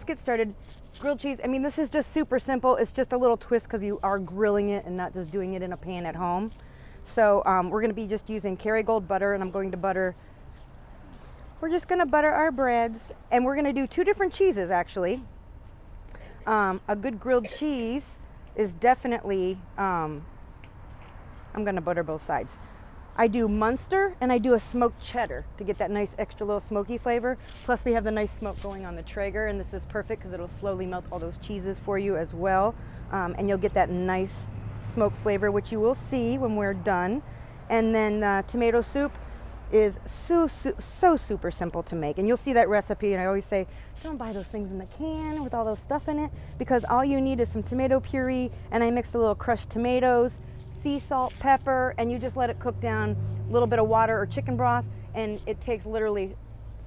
get started. Grilled cheese, I mean, this is just super simple. It's just a little twist because you are grilling it and not just doing it in a pan at home. So we're going to be just using Kerrygold butter, and we're just going to butter our breads, and we're going to do 2 different cheeses actually. A good grilled cheese is definitely, I'm going to butter both sides. I do Munster and I do a smoked cheddar to get that nice extra little smoky flavor. Plus we have the nice smoke going on the Traeger, and this is perfect because it'll slowly melt all those cheeses for you as well. And you'll get that nice smoke flavor, which you will see when we're done. And then tomato soup is so super simple to make. And you'll see that recipe, and I always say, don't buy those things in the can with all those stuff in it, because all you need is some tomato puree, and I mixed a little crushed tomatoes, sea salt, pepper, and you just let it cook down, a little bit of water or chicken broth, and it takes literally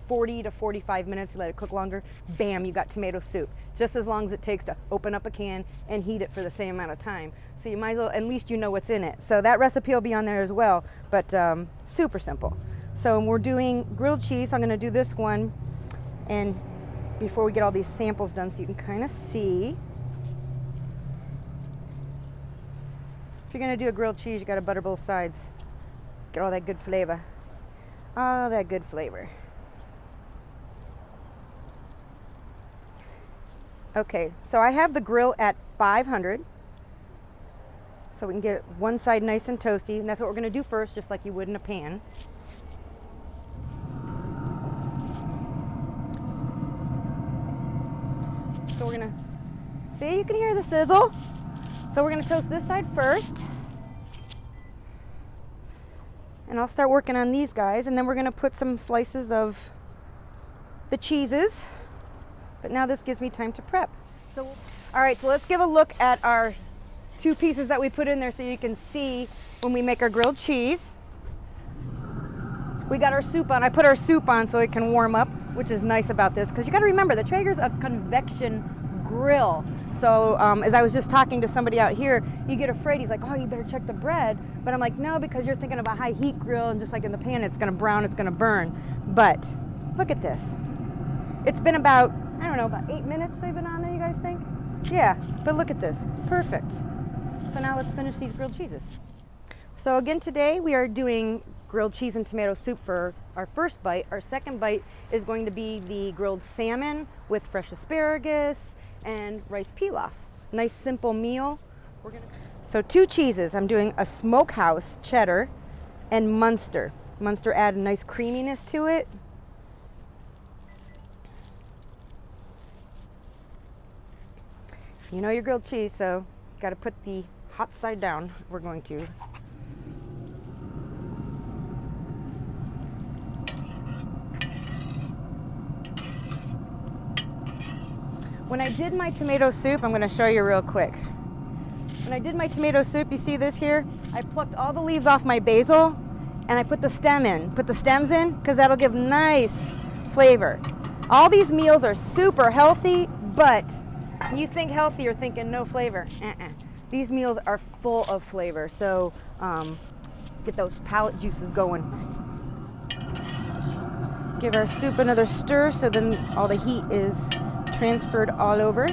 40 to 45 minutes. You let it cook longer, bam, you got tomato soup. Just as long as it takes to open up a can and heat it for the same amount of time. So you might as well, at least you know what's in it. So that recipe will be on there as well, but super simple. So we're doing grilled cheese. I'm gonna do this one, and before we get all these samples done so you can kind of see. If you're gonna do a grilled cheese, you gotta butter both sides. Get all that good flavor. All that good flavor. Okay, so I have the grill at 500. So we can get one side nice and toasty, and that's what we're gonna do first, just like you would in a pan. So we're gonna, see, you can hear the sizzle. So we're gonna toast this side first. And I'll start working on these guys, and then we're gonna put some slices of the cheeses. But now this gives me time to prep. So, all right, so let's give a look at our 2 pieces that we put in there so you can see when we make our grilled cheese. We got our soup on. I put our soup on so it can warm up, which is nice about this, because you got to remember the Traeger's a convection grill. So as I was just talking to somebody out here, you get afraid. He's like, oh, you better check the bread. But I'm like, no, because you're thinking of a high heat grill, and just like in the pan, it's going to brown, it's going to burn. But look at this. It's been about, I don't know, about 8 minutes they've been on there, you guys think? Yeah, but look at this. Perfect. So now let's finish these grilled cheeses. So again, today we are doing grilled cheese and tomato soup for our first bite. Our second bite is going to be the grilled salmon with fresh asparagus and rice pilaf. Nice simple meal. So 2 cheeses. I'm doing a smokehouse cheddar and Munster. Munster add a nice creaminess to it. You know your grilled cheese, so got to put the hot side down. We're going to. When I did my tomato soup, I'm going to show you real quick. When I did my tomato soup, you see this here? I plucked all the leaves off my basil and I put the stems in, because that'll give nice flavor. All these meals are super healthy, but when you think healthy, you're thinking no flavor. These meals are full of flavor, so get those palate juices going. Give our soup another stir so then all the heat is transferred all over.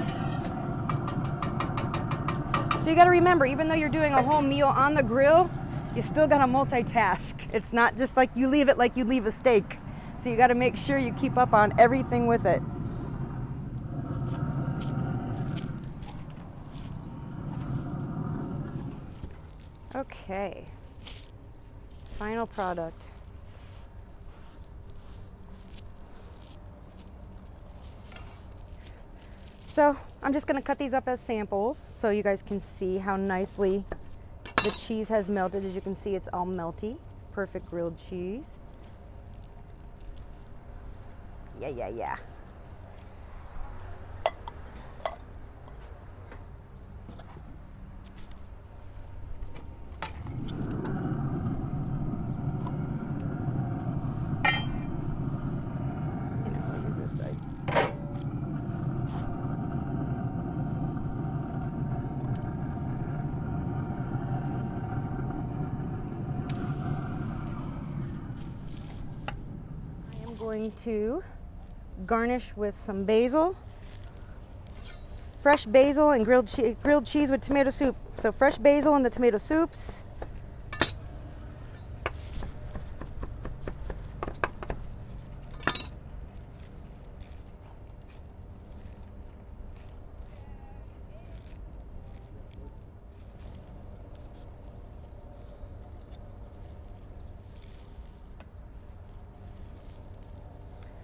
So you got to remember, even though you're doing a whole meal on the grill, you still got to multitask. It's not just like you leave it like you leave a steak. So you got to make sure you keep up on everything with it. Okay, final product. So I'm just going to cut these up as samples so you guys can see how nicely the cheese has melted. As you can see, it's all melty. Perfect grilled cheese. Yeah. Going to garnish with some basil fresh basil and grilled cheese with tomato soup. So fresh basil in the tomato soups.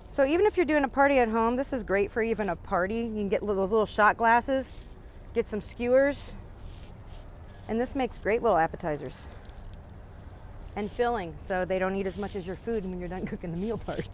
So even if you're doing a party at home, this is great for even a party. You can get those little shot glasses, get some skewers, and this makes great little appetizers. And filling, so they don't eat as much as your food when you're done cooking the meal part.